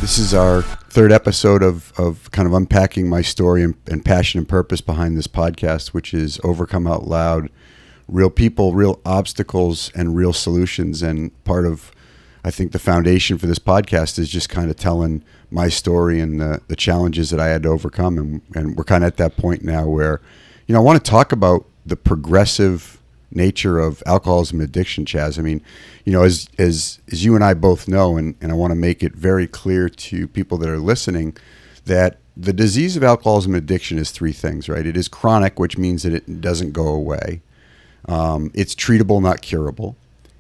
This is our third episode of kind of unpacking my story and passion and purpose behind this podcast, which is Overcome Out Loud, real people, real obstacles, and real solutions. And part of, I think, the foundation for this podcast is just kind of telling my story and the challenges that I had to overcome. And we're kind of at that point now where, I want to talk about the progressive nature of alcoholism and addiction, Chaz. I mean, as you and I both know, and I want to make it very clear to people that are listening, that the disease of alcoholism and addiction is three things, right? It is chronic, which means that it doesn't go away. It's treatable, not curable.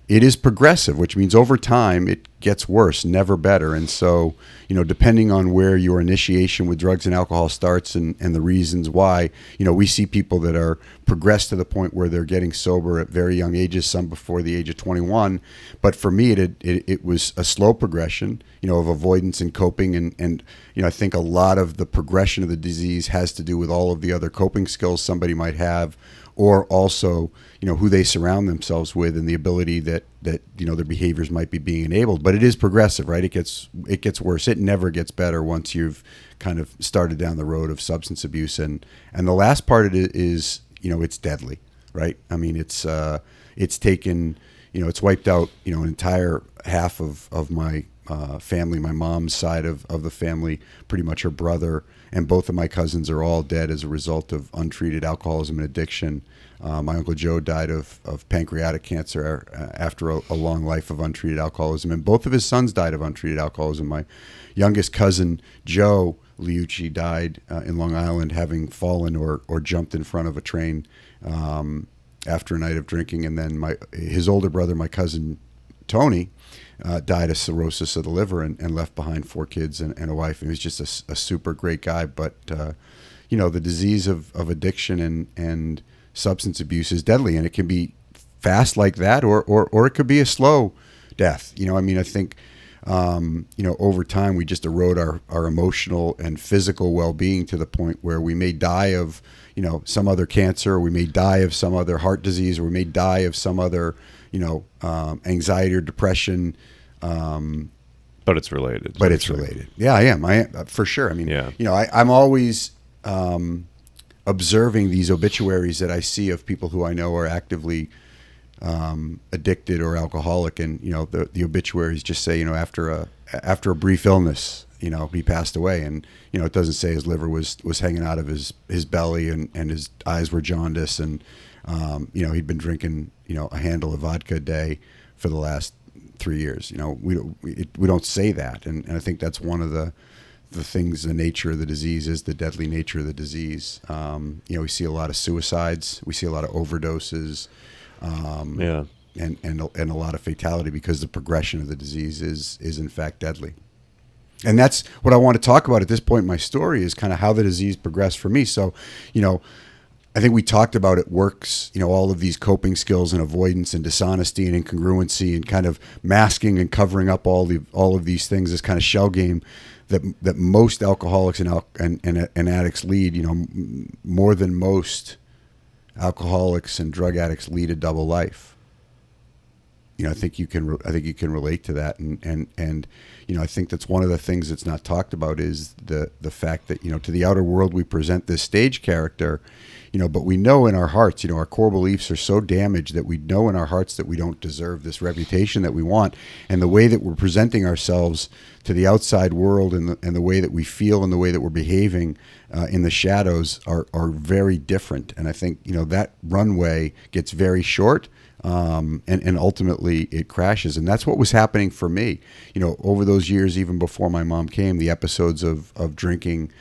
It is progressive, which means over time it gets worse, never better. And so, depending on where your initiation with drugs and alcohol starts and the reasons why, we see people that are progressed to the point where they're getting sober at very young ages, some before the age of 21. But for me, it was a slow progression, of avoidance and coping. And I think a lot of the progression of the disease has to do with all of the other coping skills somebody might have, or also, who they surround themselves with and the ability that their behaviors might be being enabled. But it is progressive, right? It gets worse. It never gets better once you've kind of started down the road of substance abuse. And the last part of it is, it's deadly, right? I mean, it's taken, it's wiped out, an entire half of my family, my mom's side of the family, pretty much her brother, and both of my cousins are all dead as a result of untreated alcoholism and addiction. My Uncle Joe died of pancreatic cancer after a long life of untreated alcoholism, and both of his sons died of untreated alcoholism. My youngest cousin, Joe Liucci, died in Long Island having fallen or jumped in front of a train after a night of drinking. And then his older brother, my cousin Tony, died of cirrhosis of the liver and left behind 4 kids and a wife. And he was just a super great guy. But, the disease of addiction and substance abuse is deadly, and it can be fast like that, or it could be a slow death. I think, over time we just erode our emotional and physical well-being to the point where we may die of, some other cancer, or we may die of some other heart disease, or we may die of some other, anxiety or depression. But it's related. But it's related. Yeah, I am for sure. I mean, yeah. I'm always observing these obituaries that I see of people who I know are actively addicted or alcoholic, and the obituaries just say after a brief illness, he passed away, and it doesn't say his liver was hanging out of his belly and his eyes were jaundiced, and he'd been drinking a handle of vodka a day for the last 3 years. We don't say that, and I think that's one of the things. The nature of the disease is the deadly nature of the disease. We see a lot of suicides, we see a lot of overdoses, and a lot of fatality because the progression of the disease is in fact deadly. And that's what I want to talk about at this point in my story, is kind of how the disease progressed for me. So, I think we talked about it works, all of these coping skills and avoidance and dishonesty and incongruency and kind of masking and covering up all of these things, this kind of shell game that most alcoholics and addicts lead. More than most alcoholics and drug addicts lead a double life. I think you can relate to that, and I think that's one of the things that's not talked about is the fact that to the outer world we present this stage character, but we know in our hearts, our core beliefs are so damaged that we know in our hearts that we don't deserve this reputation that we want, and the way that we're presenting ourselves to the outside world and the way that we feel and the way that we're behaving in the shadows are very different. And I think that runway gets very short. And ultimately it crashes. And that's what was happening for me. Over those years, even before my mom came, the episodes of drinking,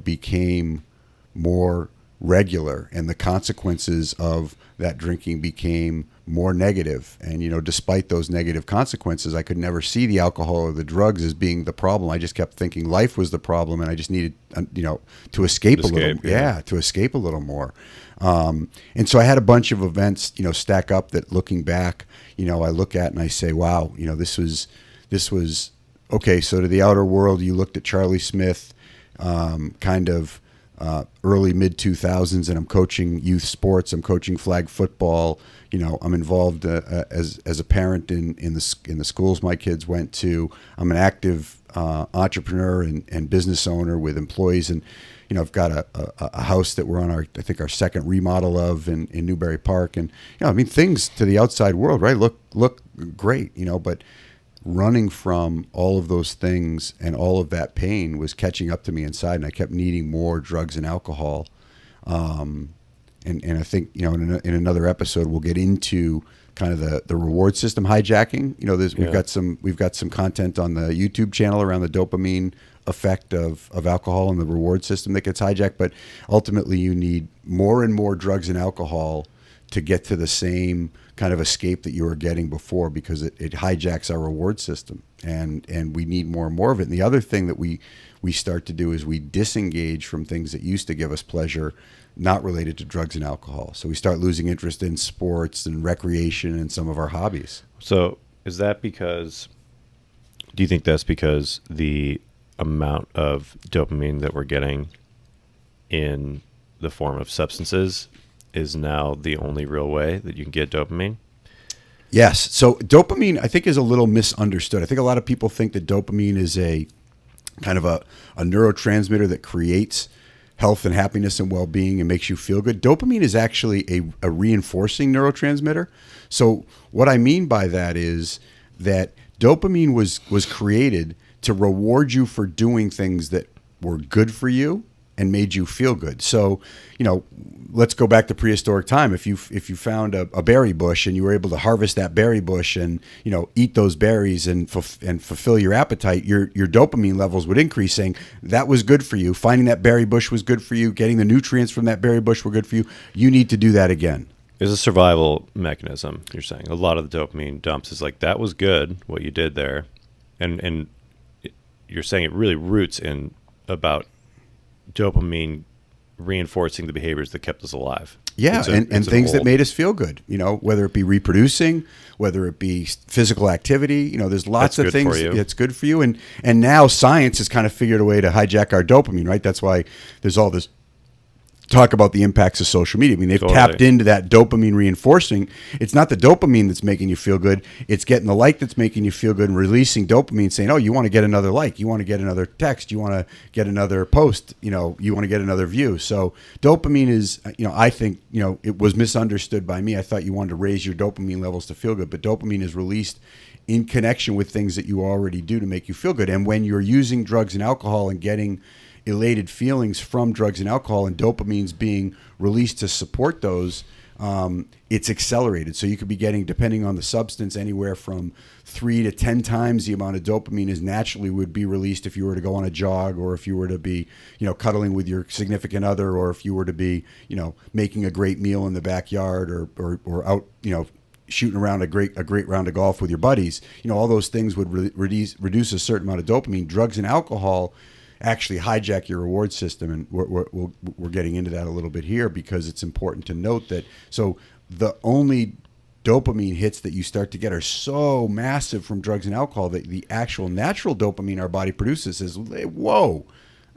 became more regular, and the consequences of that drinking became more negative. And, despite those negative consequences, I could never see the alcohol or the drugs as being the problem. I just kept thinking life was the problem, and I just needed, to escape a little. Yeah, to escape a little more. And so I had a bunch of events, stack up that, looking back, I look at and I say, wow, this was okay. So to the outer world, you looked at Charlie Smith, kind of early mid 2000s, and I'm coaching youth sports. I'm coaching flag football. I'm involved as a parent in the schools my kids went to. I'm an active entrepreneur and business owner with employees, and I've got a house that we're on I think our second remodel of in Newbury Park, and things to the outside world, right, look great, but running from all of those things and all of that pain was catching up to me inside, and I kept needing more drugs and alcohol. And I think, in another episode, we'll get into kind of the reward system hijacking. We've got some content on the YouTube channel around the dopamine effect of alcohol and the reward system that gets hijacked. But ultimately, you need more and more drugs and alcohol to get to the same kind of escape that you were getting before, because it hijacks our reward system, and we need more and more of it. And the other thing that we start to do is we disengage from things that used to give us pleasure, not related to drugs and alcohol. So we start losing interest in sports and recreation and some of our hobbies. So do you think that's because the amount of dopamine that we're getting in the form of substances is now the only real way that you can get dopamine? Yes. So dopamine, I think, is a little misunderstood. I think a lot of people think that dopamine is a kind of a neurotransmitter that creates health and happiness and well-being and makes you feel good. Dopamine is actually a reinforcing neurotransmitter. So what I mean by that is that dopamine was created to reward you for doing things that were good for you and made you feel good. So, let's go back to prehistoric time. If you found a berry bush and you were able to harvest that berry bush and, eat those berries and fulfill your appetite, your dopamine levels would increase, saying that was good for you. Finding that berry bush was good for you. Getting the nutrients from that berry bush were good for you. You need to do that again. There's a survival mechanism, you're saying. A lot of the dopamine dumps is like, that was good, what you did there. And you're saying it really roots in about dopamine reinforcing the behaviors that kept us alive. Yeah, and things that made us feel good, whether it be reproducing, whether it be physical activity, there's lots of things that's good for you. And now science has kind of figured a way to hijack our dopamine, right? That's why there's all this talk about the impacts of social media. They've tapped into that dopamine reinforcing. It's not the dopamine that's making you feel good. It's getting the like that's making you feel good and releasing dopamine, saying, oh, you want to get another like, you want to get another text, you want to get another post, you want to get another view. So dopamine is, I think, it was misunderstood by me. I thought you wanted to raise your dopamine levels to feel good, but dopamine is released in connection with things that you already do to make you feel good. And when you're using drugs and alcohol and getting elated feelings from drugs and alcohol, and dopamine's being released to support those, it's accelerated. So you could be getting, depending on the substance, anywhere from 3 to 10 times the amount of dopamine as naturally would be released if you were to go on a jog, or if you were to be, cuddling with your significant other, or if you were to be, making a great meal in the backyard, or out, shooting around a great round of golf with your buddies. All those things would reduce a certain amount of dopamine. Drugs and alcohol actually hijack your reward system, and we're getting into that a little bit here, because it's important to note that so the only dopamine hits that you start to get are so massive from drugs and alcohol that the actual natural dopamine our body produces is, whoa,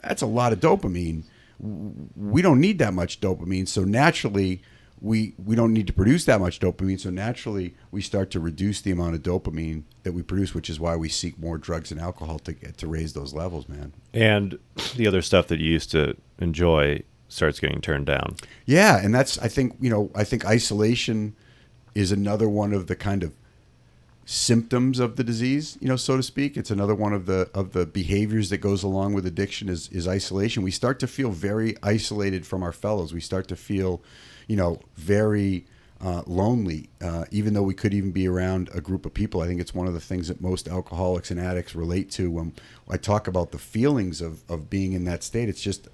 that's a lot of dopamine. We don't need that much dopamine, so naturally we don't need to produce that much dopamine, so naturally we start to reduce the amount of dopamine that we produce, which is why we seek more drugs and alcohol to raise those levels, man. And the other stuff that you used to enjoy starts getting turned down. Yeah, and that's, I think isolation is another one of the kind of symptoms of the disease, so to speak. It's another one of the behaviors that goes along with addiction is isolation. We start to feel very isolated from our fellows. We start to feel very lonely, even though we could even be around a group of people. I think it's one of the things that most alcoholics and addicts relate to when I talk about the feelings of being in that state. It's just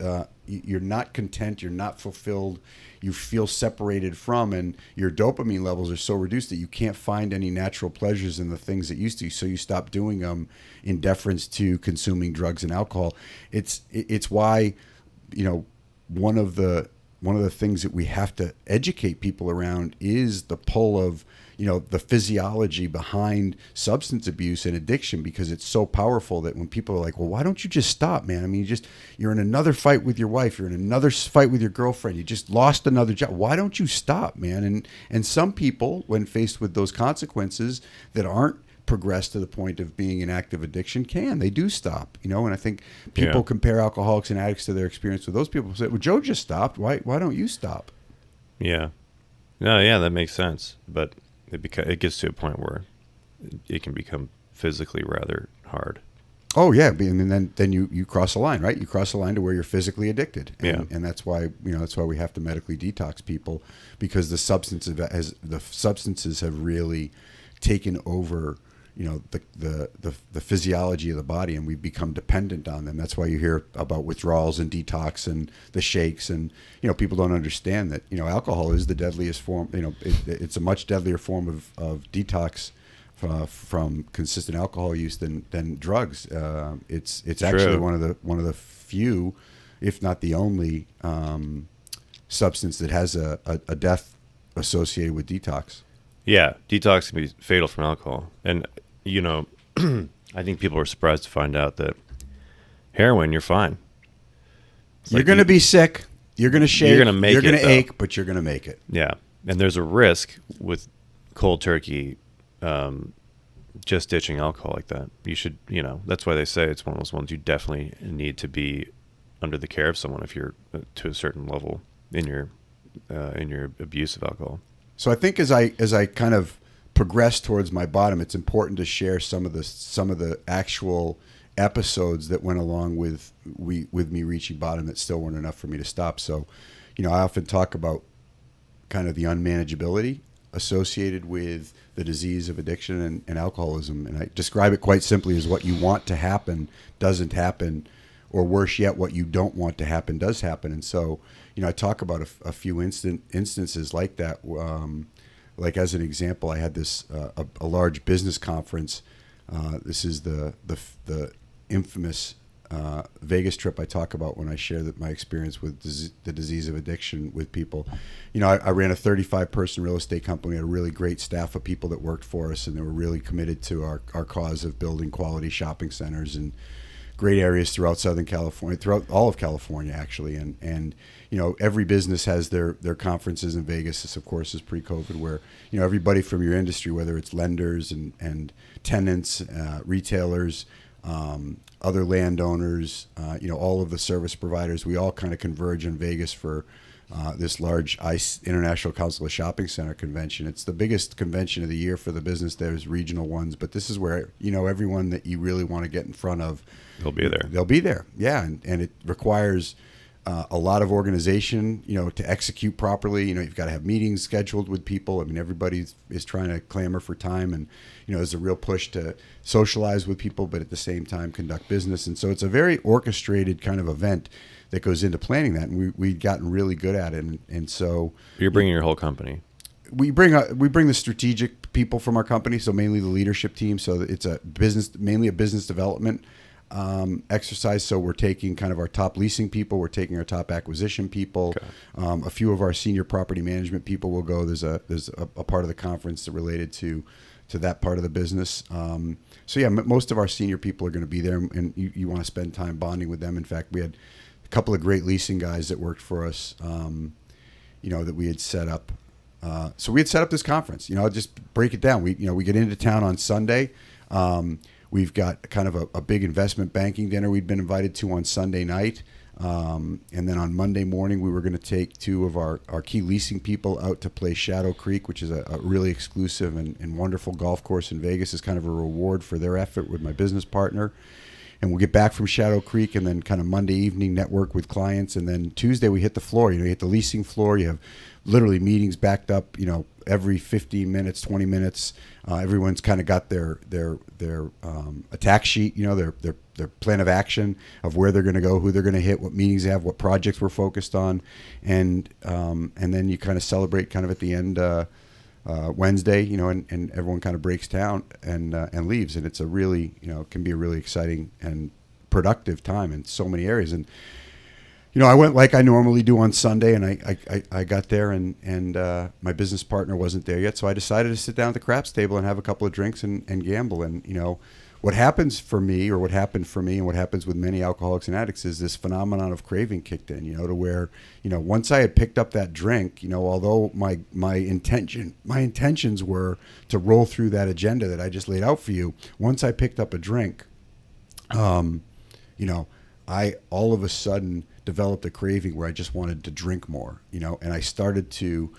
you're not content, you're not fulfilled, you feel separated from, and your dopamine levels are so reduced that you can't find any natural pleasures in the things that used to, so you stop doing them in deference to consuming drugs and alcohol. It's why, one of the things that we have to educate people around is the pull of the physiology behind substance abuse and addiction, because it's so powerful that when people are like, well, why don't you just stop, man? I mean, you're in another fight with your wife, you're in another fight with your girlfriend, you just lost another job. Why don't you stop, man? And some people, when faced with those consequences that aren't progressed to the point of being in active addiction, they do stop, and I think people compare alcoholics and addicts to their experience with those people. Say, well, Joe just stopped. Why don't you stop? Yeah. No, yeah, that makes sense. But it gets to a point where it can become physically rather hard. Oh yeah, and then you cross a line, right? You cross a line to where you're physically addicted, and that's why we have to medically detox people, because the substances have really taken over, the physiology of the body, and we've become dependent on them. That's why you hear about withdrawals and detox and the shakes, and people don't understand that alcohol is the deadliest form. It's a much deadlier form of detox from consistent alcohol use than drugs. It's actually one of the few, if not the only, substance that has a death associated with detox. Yeah, detox can be fatal from alcohol. And, I think people are surprised to find out that heroin, you're fine. You're going to be sick. You're going to shake. You're going to make it. You're going to ache, but you're going to make it. Yeah. And there's a risk with cold turkey just ditching alcohol like that. You should, that's why they say it's one of those ones you definitely need to be under the care of someone if you're to a certain level in your abuse of alcohol. So I think as I kind of progress towards my bottom, it's important to share some of the actual episodes that went along with me reaching bottom that still weren't enough for me to stop. So, I often talk about kind of the unmanageability associated with the disease of addiction and alcoholism, and I describe it quite simply as what you want to happen doesn't happen, or worse yet, what you don't want to happen does happen. And so, I talk about a few instances like that. Like as an example, I had this a large business conference. This is the infamous Vegas trip I talk about when I share my experience with the disease of addiction with people. I ran a 35-person real estate company. We had a really great staff of people that worked for us, and they were really committed to our cause of building quality shopping centers and great areas throughout Southern California, throughout all of California, actually. And every business has their conferences in Vegas. This, of course, is pre-COVID, where, everybody from your industry, whether it's lenders and tenants, retailers, other landowners, all of the service providers, we all kind of converge in Vegas for this large ICE, International Council of Shopping Center convention. It's the biggest convention of the year for the business. There's regional ones, but this is where, everyone that you really want to get in front of, they'll be there. They'll be there. Yeah. And it requires a lot of organization, to execute properly. You've got to have meetings scheduled with people. I mean, everybody is trying to clamor for time, and, there's a real push to socialize with people, but at the same time conduct business. And so it's a very orchestrated kind of event that goes into planning that. And we've gotten really good at it. And so you're bringing your whole company. We bring the strategic people from our company. So mainly the leadership team. So it's mainly a business development exercise. So we're taking kind of our top leasing people, we're taking our top acquisition people. Okay. A few of our senior property management people will go. There's a part of the conference that related to that part of the business. So yeah, most of our senior people are going to be there, and you want to spend time bonding with them. In fact, we had a couple of great leasing guys that worked for us, that we had set up. So we had set up this conference. I'll just break it down. We get into town on Sunday. We've got kind of a big investment banking dinner we'd been invited to on Sunday night. And then on Monday morning, we were going to take two of our key leasing people out to play Shadow Creek, which is a really exclusive and wonderful golf course in Vegas, as kind of a reward for their effort with my business partner. And we'll get back from Shadow Creek, and then kind of Monday evening network with clients. And then Tuesday we hit the floor. You hit the leasing floor. You have literally meetings backed up, every 15 minutes, 20 minutes. Everyone's kind of got their attack sheet, their plan of action of where they're going to go, who they're going to hit, what meetings they have, what projects we're focused on. And then you kind of celebrate kind of at the end Wednesday, and everyone kind of breaks down and leaves. And it's a really, can be a really exciting and productive time in so many areas. And I went like I normally do on Sunday, and I got there, and my business partner wasn't there yet, so I decided to sit down at the craps table and have a couple of drinks and gamble. And what happens for me, or what happened for me, and what happens with many alcoholics and addicts is this phenomenon of craving kicked in. To where once I had picked up that drink, although my intentions were to roll through that agenda that I just laid out for you. Once I picked up a drink, I all of a sudden developed a craving where I just wanted to drink more, and I started to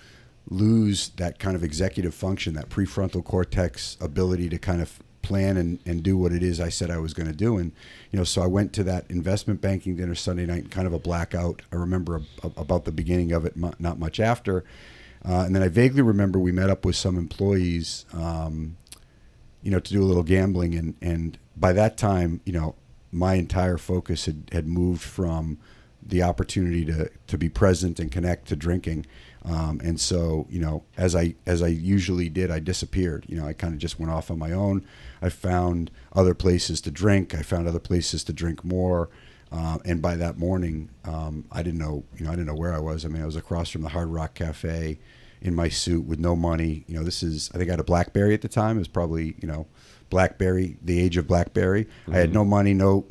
lose that kind of executive function, that prefrontal cortex ability to kind of plan and do what it is I said I was going to do. And, so I went to that investment banking dinner Sunday night, kind of a blackout. I remember about the beginning of it, not much after. And then I vaguely remember we met up with some employees, to do a little gambling. And by that time, my entire focus had moved from the opportunity to be present and connect to drinking. And so, as I usually did, I disappeared. I kind of just went off on my own. I found other places to drink. I found other places to drink more. And by that morning, I didn't know where I was. I mean, I was across from the Hard Rock Cafe in my suit with no money. I think I had a BlackBerry at the time. It was probably, BlackBerry, the age of BlackBerry. Mm-hmm. I had no money, no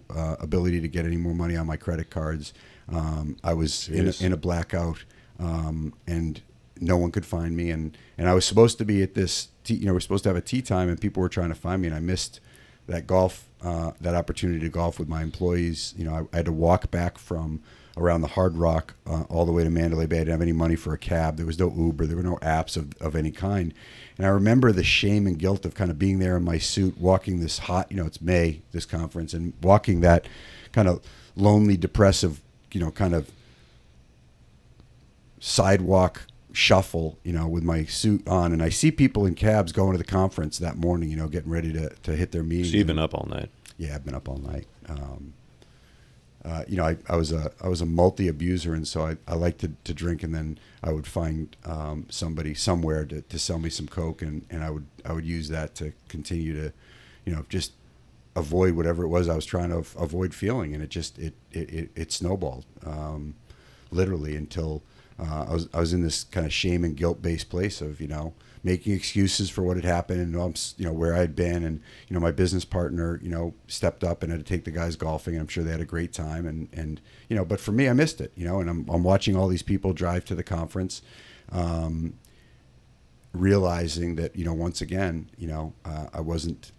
ability to get any more money on my credit cards. I was in a blackout, and no one could find me. And I was supposed to be at this, we're supposed to have a tea time, and people were trying to find me, and I missed that that opportunity to golf with my employees. I had to walk back from around the Hard Rock all the way to Mandalay Bay. I didn't have any money for a cab. There was no Uber. There were no apps of any kind. And I remember the shame and guilt of kind of being there in my suit, walking this hot, it's May, this conference, and walking that kind of lonely, depressive, kind of sidewalk shuffle, with my suit on. And I see people in cabs going to the conference that morning, getting ready to hit their meetings. So you've been up all night? Yeah, I've been up all night. I was a multi-abuser, and so I liked to drink, and then I would find somebody somewhere to sell me some Coke, and I would use that to continue to, just avoid whatever it was I was trying to avoid feeling, and it snowballed, literally, until I was in this kind of shame and guilt based place of making excuses for what had happened, and where I'd been, and my business partner stepped up and had to take the guys golfing, and I'm sure they had a great time, and but for me, I missed it, and I'm watching all these people drive to the conference, realizing that once again I wasn't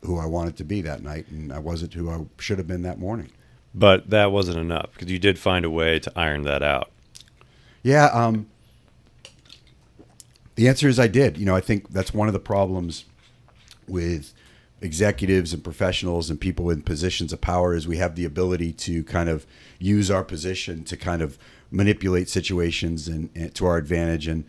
who I wanted to be that night, and I wasn't who I should have been that morning. But that wasn't enough, because you did find a way to iron that out. Yeah, the answer is I did. I think that's one of the problems with executives and professionals and people in positions of power is we have the ability to kind of use our position to kind of manipulate situations and to our advantage. And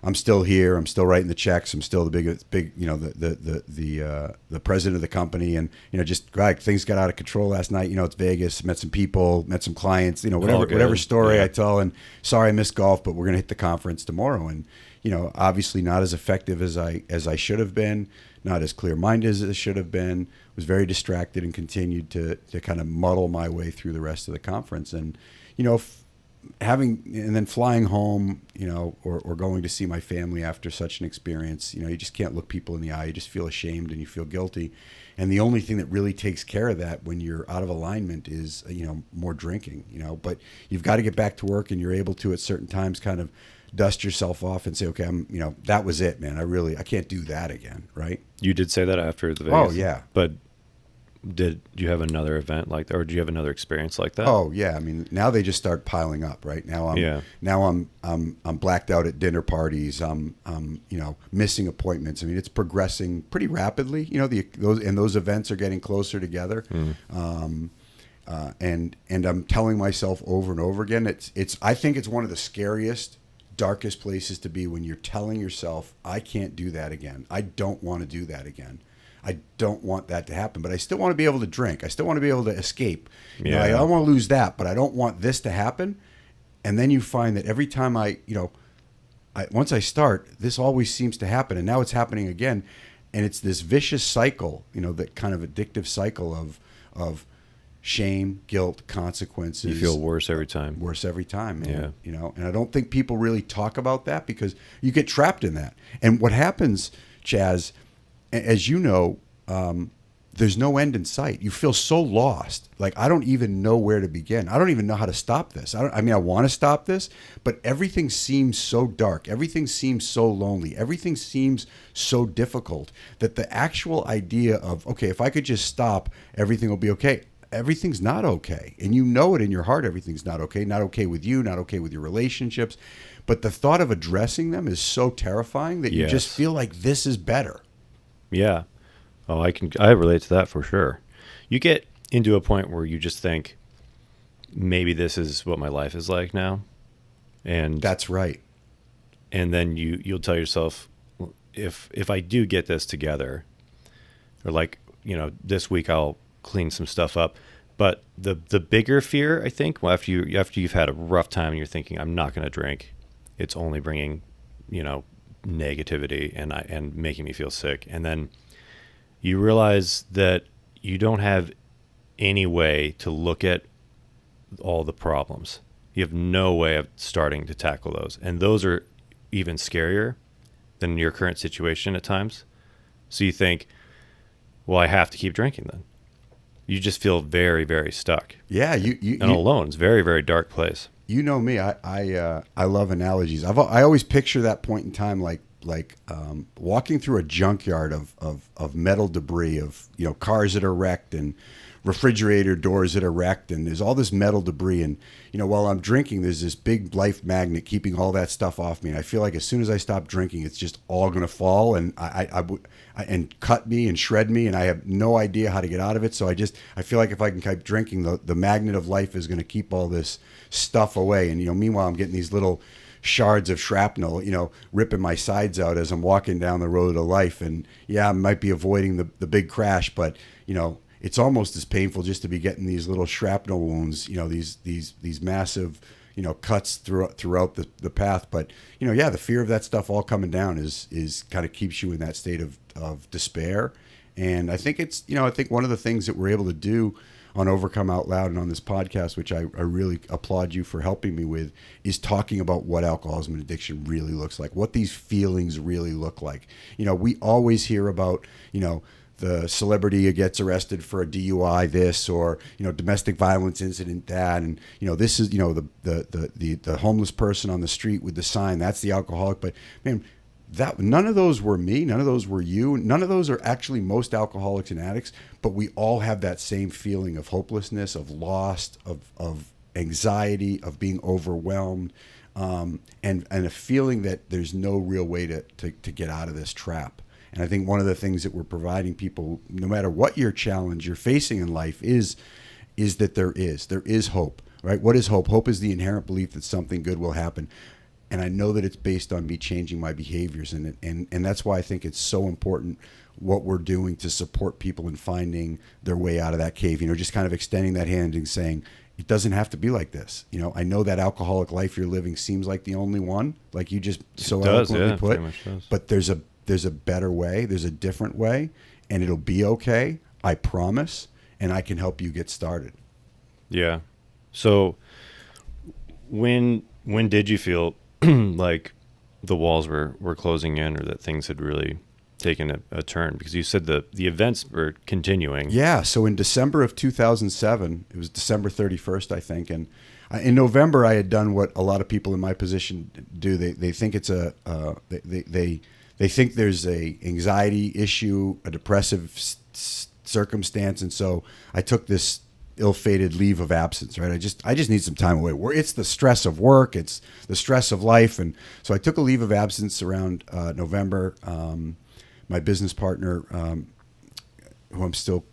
I'm still here. I'm still writing the checks. I'm still the big the president of the company. And just like things got out of control last night. It's Vegas. Met some people. Met some clients. Whatever story I tell. And sorry I missed golf, but we're gonna hit the conference tomorrow. And obviously not as effective as I should have been. Not as clear-minded as I should have been. Was very distracted and continued to kind of muddle my way through the rest of the conference. And and then flying home, or going to see my family after such an experience, you just can't look people in the eye. You just feel ashamed and you feel guilty. And the only thing that really takes care of that when you're out of alignment is, more drinking, but you've got to get back to work, and you're able to at certain times kind of dust yourself off and say, okay, that was it, man. I can't do that again. Right. You did say that after the Vegas. Oh yeah. But did you have another event like that, or do you have another experience like that? Oh yeah. I mean, now they just start piling up. Right now, I'm blacked out at dinner parties. I'm missing appointments. I mean, it's progressing pretty rapidly. Those events are getting closer together. And I'm telling myself over and over again, I think it's one of the scariest, darkest places to be, when you're telling yourself, I can't do that again. I don't want to do that again. I don't want that to happen, but I still want to be able to drink. I still want to be able to escape. I don't want to lose that, but I don't want this to happen. And then you find that every time once I start, this always seems to happen. And now it's happening again. And it's this vicious cycle, that kind of addictive cycle of shame, guilt, consequences. You feel worse every time. Worse every time, man. Yeah. You know, and I don't think people really talk about that because you get trapped in that. And what happens, Chaz, as you know, there's no end in sight. You feel so lost. Like, I don't even know where to begin. I don't even know how to stop this. I mean, I want to stop this, but everything seems so dark. Everything seems so lonely. Everything seems so difficult that the actual idea of, okay, if I could just stop, everything will be okay. Everything's not okay. And you know it in your heart, everything's not okay. Not okay with you, not okay with your relationships. But the thought of addressing them is so terrifying that you just feel like this is better. Yeah. Oh, I relate to that for sure. You get into a point where you just think, maybe this is what my life is like now. And that's right. And then you'll tell yourself, if I do get this together, or like, you know, this week I'll clean some stuff up. But the bigger fear, I think, well, after you've had a rough time and you're thinking, I'm not going to drink, it's only bringing, you know, negativity and making me feel sick. And then you realize that you don't have any way to look at all the problems. You have no way of starting to tackle those. And those are even scarier than your current situation at times. So you think, well, I have to keep drinking then. You just feel very, very stuck. Yeah, and alone. It's a very, very dark place. You know me. I love analogies. I always picture that point in time like walking through a junkyard of metal debris, of, you know, cars that are wrecked and refrigerator doors that are wrecked, and there's all this metal debris. And, you know, while I'm drinking, there's this big life magnet keeping all that stuff off me. And I feel like as soon as I stop drinking, it's just all going to fall and and cut me and shred me, and I have no idea how to get out of it. So I feel like if I can keep drinking, the magnet of life is going to keep all this stuff away. And, you know, meanwhile, I'm getting these little shards of shrapnel, you know, ripping my sides out as I'm walking down the road of life. And yeah, I might be avoiding the big crash, but, you know, it's almost as painful just to be getting these little shrapnel wounds, you know, these massive, you know, cuts throughout the path. But, you know, yeah, the fear of that stuff all coming down is kind of keeps you in that state of despair. And I think it's, you know, I think one of the things that we're able to do on Overcome Out Loud and on this podcast, which I really applaud you for helping me with, is talking about what alcoholism and addiction really looks like, what these feelings really look like. You know, we always hear about, you know, the celebrity who gets arrested for a DUI, this, or, you know, domestic violence incident, that, and, you know, this is, you know, the homeless person on the street with the sign, that's the alcoholic. But man, that none of those were me, none of those were you, none of those are actually most alcoholics and addicts. But we all have that same feeling of hopelessness, of lost, of anxiety, of being overwhelmed, and a feeling that there's no real way to get out of this trap. And I think one of the things that we're providing people, no matter what your challenge you're facing in life, is that there is hope, right? What is hope? Hope is the inherent belief that something good will happen. And I know that it's based on me changing my behaviors. And that's why I think it's so important what we're doing to support people in finding their way out of that cave, you know, just kind of extending that hand and saying, it doesn't have to be like this. You know, I know that alcoholic life you're living seems like the only one, like you just so eloquently put, but there's a better way, there's a different way, and it'll be okay, I promise, and I can help you get started. Yeah. So when did you feel like the walls were closing in, or that things had really taken a turn? Because you said the events were continuing. Yeah. So in December of 2007, it was December 31st, I think. And in November, I had done what a lot of people in my position do. They think it's they think there's a anxiety issue, a depressive circumstance. And so I took this ill-fated leave of absence, right? I just need some time away. It's the stress of work, it's the stress of life. And so I took a leave of absence around November. My business partner, who I'm still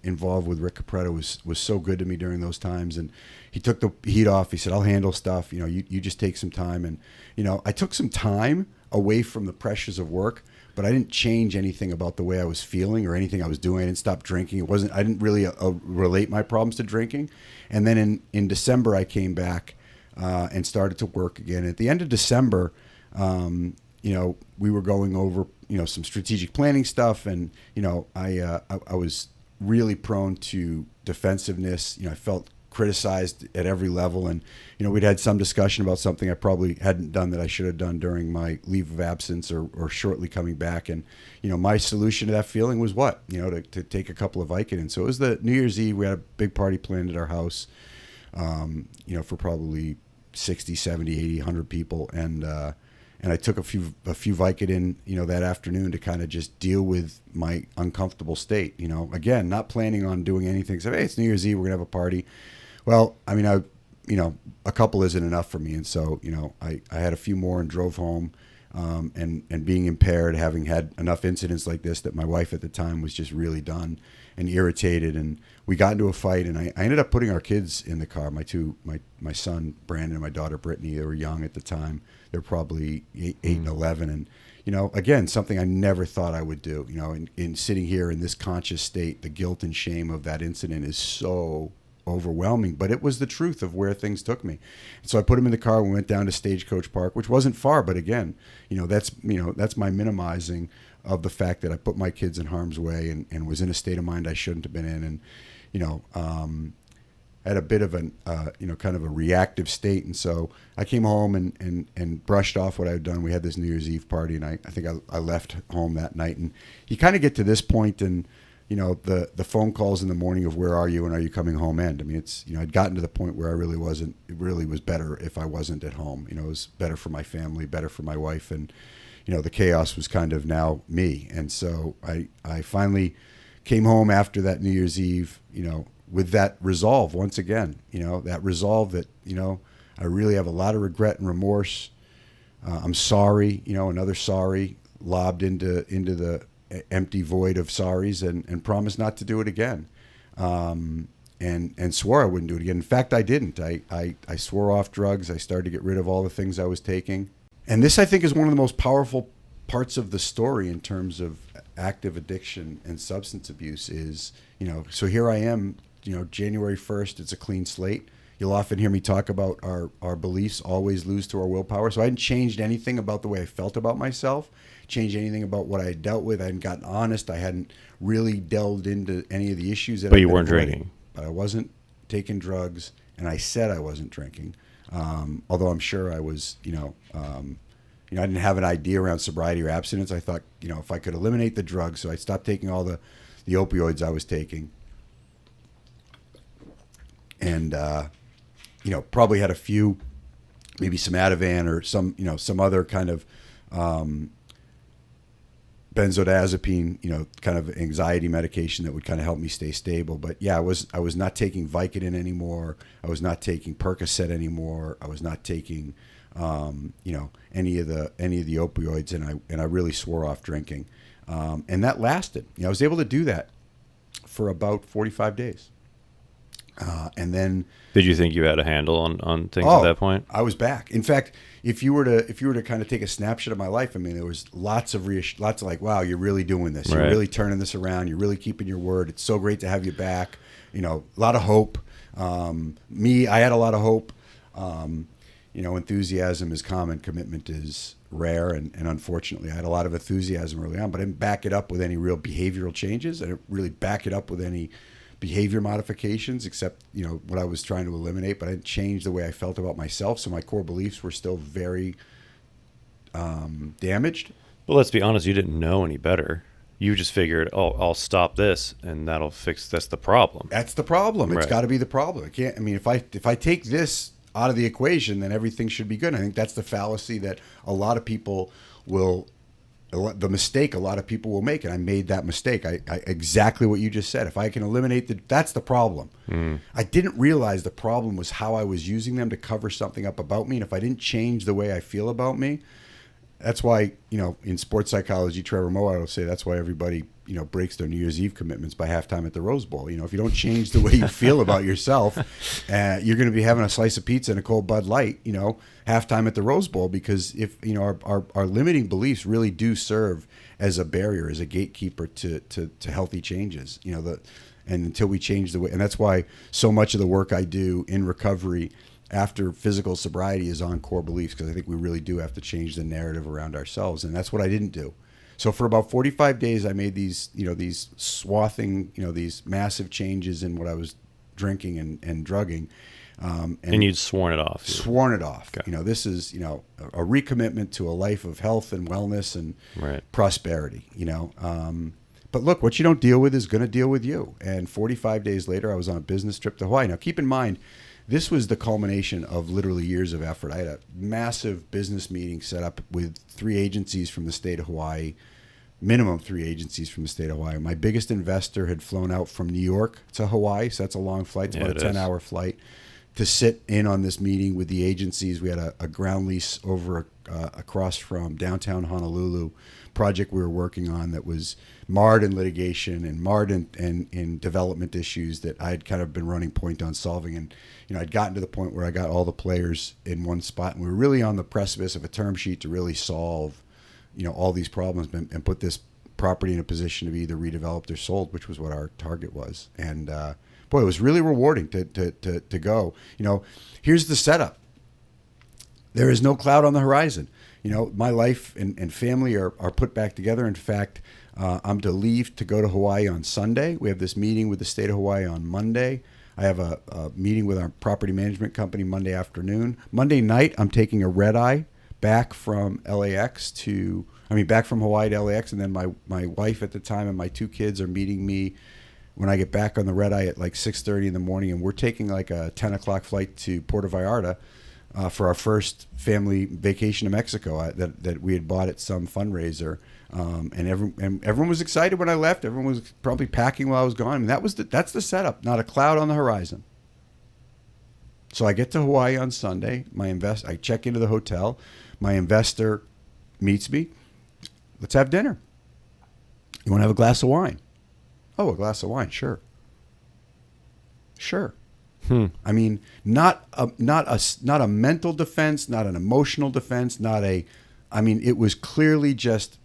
involved with, Rick Capretto, was so good to me during those times. And he took the heat off. He said, I'll handle stuff. You know, you just take some time. And, you know, I took some time away from the pressures of work, but I didn't change anything about the way I was feeling or anything I was doing. I didn't stop drinking. I didn't really relate my problems to drinking. And then in December, I came back and started to work again. At the end of December, you know, we were going over, you know, some strategic planning stuff. And, you know, I was really prone to defensiveness. I felt criticized at every level. And, we'd had some discussion about something I probably hadn't done that I should have done during my leave of absence or shortly coming back. And, my solution to that feeling was what? To take a couple of Vicodin. So it was the New Year's Eve. We had a big party planned at our house, for probably 60, 70, 80, 100 people. And I took a few Vicodin, that afternoon to kind of just deal with my uncomfortable state. Again, not planning on doing anything. So, hey, it's New Year's Eve. We're gonna have a party. Well, I mean, a couple isn't enough for me, and so I had a few more and drove home. And being impaired, having had enough incidents like this, that my wife at the time was just really done and irritated, and we got into a fight, and I ended up putting our kids in the car. My son Brandon and my daughter Brittany, they were young at the time. They're probably 8 and 11, and again, something I never thought I would do. In sitting here in this conscious state, the guilt and shame of that incident is so overwhelming, but it was the truth of where things took me. And so I put him in the car. We went down to Stagecoach Park, which wasn't far, but again, that's my minimizing of the fact that I put my kids in harm's way and was in a state of mind I shouldn't have been in, and had a bit of an kind of a reactive state. And so I came home and brushed off what I had done. We had this New Year's Eve party, and I think I left home that night. And you kind of get to this point, and the phone calls in the morning of where are you and are you coming home end. I mean, it's, I'd gotten to the point where I really wasn't, it really was better if I wasn't at home. It was better for my family, better for my wife. And, the chaos was kind of now me. And so I finally came home after that New Year's Eve, with that resolve once again, that resolve that, I really have a lot of regret and remorse. I'm sorry, another sorry lobbed into the empty void of sorries, and promised not to do it again. And swore I wouldn't do it again. In fact, I didn't. I swore off drugs. I started to get rid of all the things I was taking. And this, I think, is one of the most powerful parts of the story in terms of active addiction and substance abuse is, so here I am, January 1st, it's a clean slate. You'll often hear me talk about our beliefs always lose to our willpower. So I hadn't changed anything about the way I felt about myself, changed anything about what I had dealt with. I hadn't gotten honest. I hadn't really delved into any of the issues that. But you weren't drinking. But I wasn't taking drugs, and I said I wasn't drinking. Although I'm sure I was, I didn't have an idea around sobriety or abstinence. I thought, if I could eliminate the drugs, so I stopped taking all the opioids I was taking, and probably had a few, maybe some Ativan or some other kind of benzodiazepine, kind of anxiety medication that would kind of help me stay stable. But yeah, I was not taking Vicodin anymore. I was not taking Percocet anymore. I was not taking any of the opioids, and I really swore off drinking. And that lasted. I was able to do that for about 45 days. And then, did you think you had a handle on things at that point? I was back. In fact, if you were to kind of take a snapshot of my life, I mean, there was lots of like, wow, you're really doing this. You're really turning this around. You're really keeping your word. It's so great to have you back. A lot of hope. I had a lot of hope. Enthusiasm is common. Commitment is rare. And unfortunately, I had a lot of enthusiasm early on, but I didn't back it up with any real behavioral changes. I didn't really back it up with any behavior modifications, except what I was trying to eliminate. But I didn't change the way I felt about myself, so my core beliefs were still very damaged. But let's be honest, you didn't know any better. You just figured, I'll stop this, and that'll fix. That's the problem. That's the problem. It's got to be the problem. It can't. I mean, if I take this out of the equation, then everything should be good. I think that's the fallacy that a lot of people will. The mistake a lot of people will make, and I made that mistake. I exactly what you just said. If I can eliminate that's the problem. I didn't realize the problem was how I was using them to cover something up about me. And if I didn't change the way I feel about me, that's why, in sports psychology, Trevor Moawad will say that's why everybody, breaks their New Year's Eve commitments by halftime at the Rose Bowl. If you don't change the way you feel about yourself, you're going to be having a slice of pizza and a cold Bud Light, halftime at the Rose Bowl, because if, our limiting beliefs really do serve as a barrier, as a gatekeeper to healthy changes, and until we change the way, and that's why so much of the work I do in recovery after physical sobriety is on core beliefs, because I think we really do have to change the narrative around ourselves. And that's what I didn't do. So for about 45 days, I made these, these swathing, these massive changes in what I was drinking and drugging. And you'd sworn it off. Sworn it off. Okay. This is, a recommitment to a life of health and wellness and prosperity, But look, what you don't deal with is going to deal with you. And 45 days later, I was on a business trip to Hawaii. Now, keep in mind, this was the culmination of literally years of effort. I had a massive business meeting set up with 3 agencies from the state of Hawaii, minimum 3 agencies from the state of Hawaii. My biggest investor had flown out from New York to Hawaii, so that's a long flight. It's about a 10-hour flight to sit in on this meeting with the agencies. We had a ground lease over across from downtown Honolulu, project we were working on that was marred in litigation and marred in development issues that I had kind of been running point on solving. And, I'd gotten to the point where I got all the players in one spot, and we were really on the precipice of a term sheet to really solve, all these problems and put this property in a position to be either redeveloped or sold, which was what our target was. And, boy, it was really rewarding to go. Here's the setup. There is no cloud on the horizon. My life and family are put back together. In fact, I'm to leave to go to Hawaii on Sunday. We have this meeting with the state of Hawaii on Monday. I have a meeting with our property management company Monday afternoon. Monday night, I'm taking a red eye back from back from Hawaii to LAX. And then my wife at the time and my 2 kids are meeting me when I get back on the red eye at like 6:30 in the morning. And we're taking like a 10 o'clock flight to Puerto Vallarta for our first family vacation to Mexico that we had bought at some fundraiser. And everyone was excited when I left. Everyone was probably packing while I was gone. I mean, that's the setup, not a cloud on the horizon. So I get to Hawaii on Sunday. I check into the hotel. My investor meets me. Let's have dinner. You want to have a glass of wine? Oh, a glass of wine, sure. Sure. I mean, not a mental defense, not an emotional defense, it was clearly just,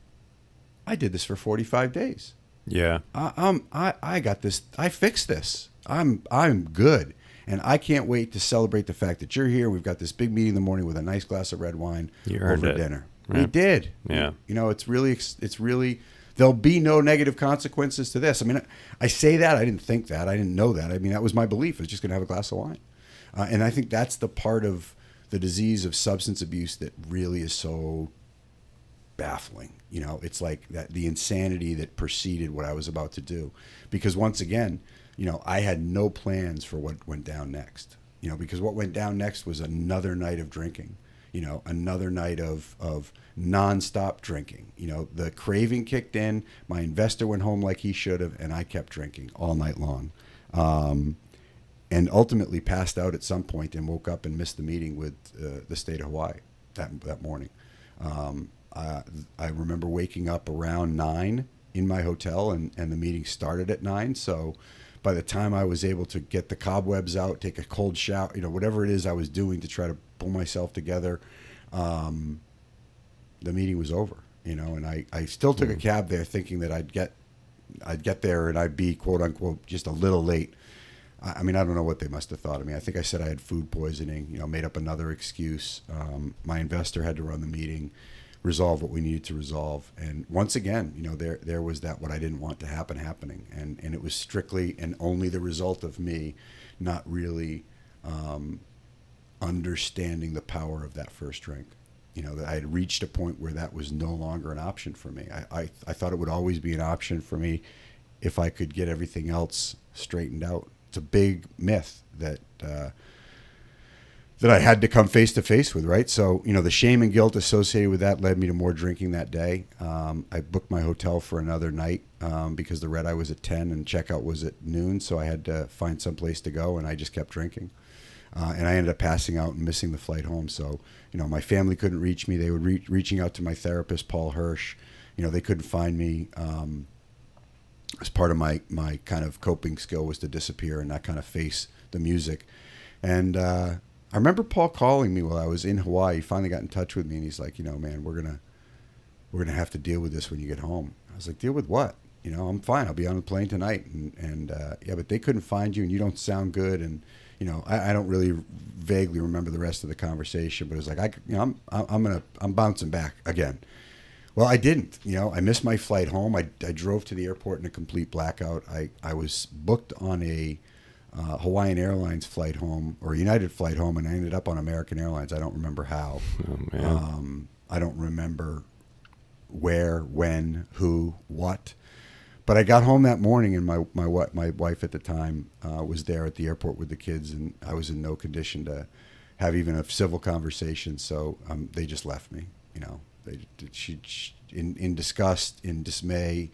I did this for 45 days. Yeah. I got this. I fixed this. I'm good. And I can't wait to celebrate the fact that you're here. We've got this big meeting in the morning with a nice glass of red wine over dinner. Right. We did. Yeah. It's really, there'll be no negative consequences to this. I mean, I say that. I didn't think that. I didn't know that. I mean, that was my belief. I was just going to have a glass of wine. And I think that's the part of the disease of substance abuse that really is so baffling. It's like that, the insanity that preceded what I was about to do. Because once again, I had no plans for what went down next. Because what went down next was another night of drinking. Another night of nonstop drinking. The craving kicked in. My investor went home like he should have, and I kept drinking all night long. And ultimately passed out at some point and woke up and missed the meeting with the state of Hawaii that morning. I remember waking up around 9 in my hotel, and the meeting started at 9. So by the time I was able to get the cobwebs out, take a cold shower, whatever it is I was doing to try to pull myself together, the meeting was over. And I still took a cab there thinking that I'd get there and I'd be, quote unquote, just a little late. I mean, I don't know what they must have thought of me. I think I said I had food poisoning, made up another excuse. My investor had to run the meeting, resolve what we needed to resolve. And once again, there was that what I didn't want to happen happening. And it was strictly and only the result of me not really understanding the power of that first drink. That I had reached a point where that was no longer an option for me. I thought it would always be an option for me if I could get everything else straightened out. It's a big myth that I had to come face to face with, right? So, the shame and guilt associated with that led me to more drinking that day. I booked my hotel for another night because the red eye was at 10 and checkout was at noon. So I had to find some place to go, and I just kept drinking. And I ended up passing out and missing the flight home. So, my family couldn't reach me. They were reaching out to my therapist, Paul Hirsch. They couldn't find me. As part of my kind of coping skill was to disappear and not kind of face the music. And I remember Paul calling me while I was in Hawaii. He finally got in touch with me, and he's like, man, we're gonna have to deal with this when you get home. I was like, deal with what? I'm fine. I'll be on the plane tonight. And yeah, but they couldn't find you, and you don't sound good. And I don't really vaguely remember the rest of the conversation, but it was like I'm bouncing back again. Well, I didn't. I missed my flight home. I drove to the airport in a complete blackout. I was booked on a Hawaiian Airlines flight home or United flight home, and I ended up on American Airlines. I don't remember how. Oh man. I don't remember where, when, who, what. But I got home that morning, and my wife at the time was there at the airport with the kids, and I was in no condition to have even a civil conversation. So they just left me. She in disgust, in dismay,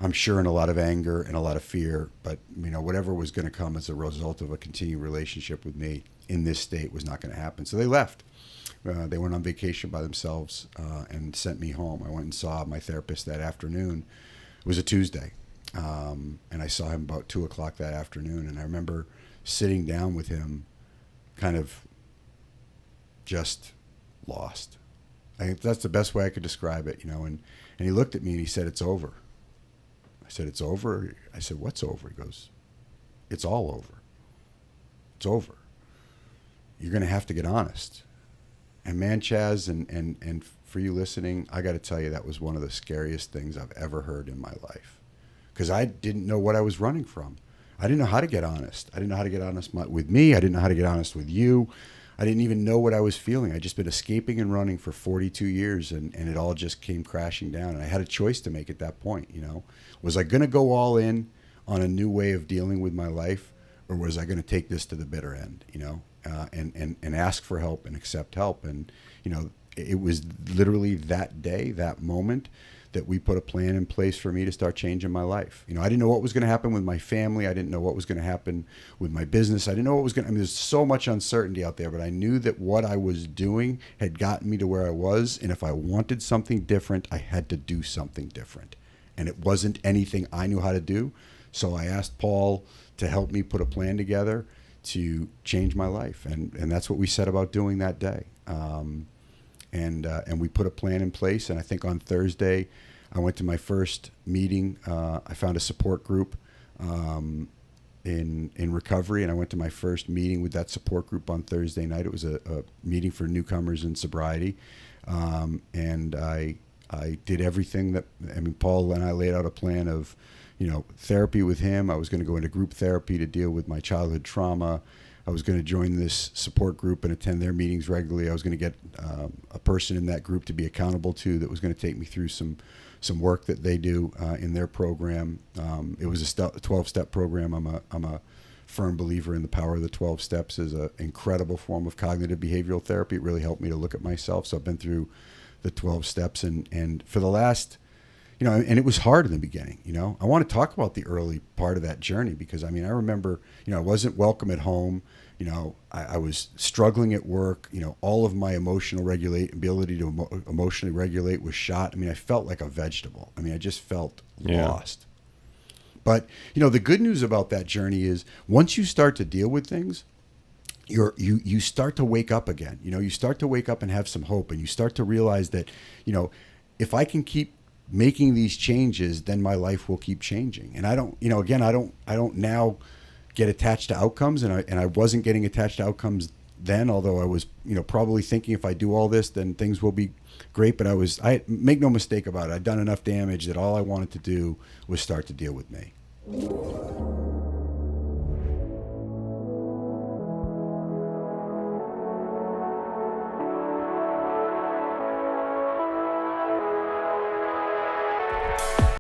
I'm sure in a lot of anger and a lot of fear. But whatever was going to come as a result of a continued relationship with me in this state was not going to happen. So they left. They went on vacation by themselves and sent me home. I went and saw my therapist that afternoon. It was a Tuesday, and I saw him about 2:00 that afternoon. And I remember sitting down with him, kind of just lost. I think that's the best way I could describe it, And he looked at me and he said, "It's over." I said, "It's over?" I said, "What's over?" He goes, "It's all over. It's over. You're going to have to get honest." And man, Chaz, and for you listening, I got to tell you, that was one of the scariest things I've ever heard in my life. Because I didn't know what I was running from. I didn't know how to get honest. I didn't know how to get honest with me. I didn't know how to get honest with you. I didn't even know what I was feeling. I'd just been escaping and running for 42 years, and it all just came crashing down. And I had a choice to make at that point, Was I going to go all in on a new way of dealing with my life, or was I going to take this to the bitter end, and ask for help and accept help? And, it was literally that day, that moment, that we put a plan in place for me to start changing my life. I didn't know what was going to happen with my family. I didn't know what was going to happen with my business. I didn't know what was going to, there's so much uncertainty out there, but I knew that what I was doing had gotten me to where I was. And if I wanted something different, I had to do something different. And it wasn't anything I knew how to do. So I asked Paul to help me put a plan together to change my life. And that's what we set about doing that day. And we put a plan in place. And I think on Thursday, I went to my first meeting. I found a support group in recovery, and I went to my first meeting with that support group on Thursday night. It was a meeting for newcomers in sobriety, and I did everything that, Paul and I laid out a plan of, therapy with him. I was going to go into group therapy to deal with my childhood trauma. I was going to join this support group and attend their meetings regularly. I was going to get a person in that group to be accountable to that was going to take me through some work that they do in their program. It was a 12-step program. I'm a firm believer in the power of the 12 steps as an incredible form of cognitive behavioral therapy. It really helped me to look at myself. So I've been through the 12 steps, and for the last, and it was hard in the beginning. I want to talk about the early part of that journey because I remember, I wasn't welcome at home. I was struggling at work. All of my emotional ability to emotionally regulate was shot. I felt like a vegetable. I just felt lost. But, the good news about that journey is once you start to deal with things, you start to wake up again. You start to wake up and have some hope, and you start to realize that, if I can keep making these changes, then my life will keep changing. And I don't now get attached to outcomes, and I wasn't getting attached to outcomes then, although I was, probably thinking if I do all this, then things will be great. But I make no mistake about it. I'd done enough damage that all I wanted to do was start to deal with me.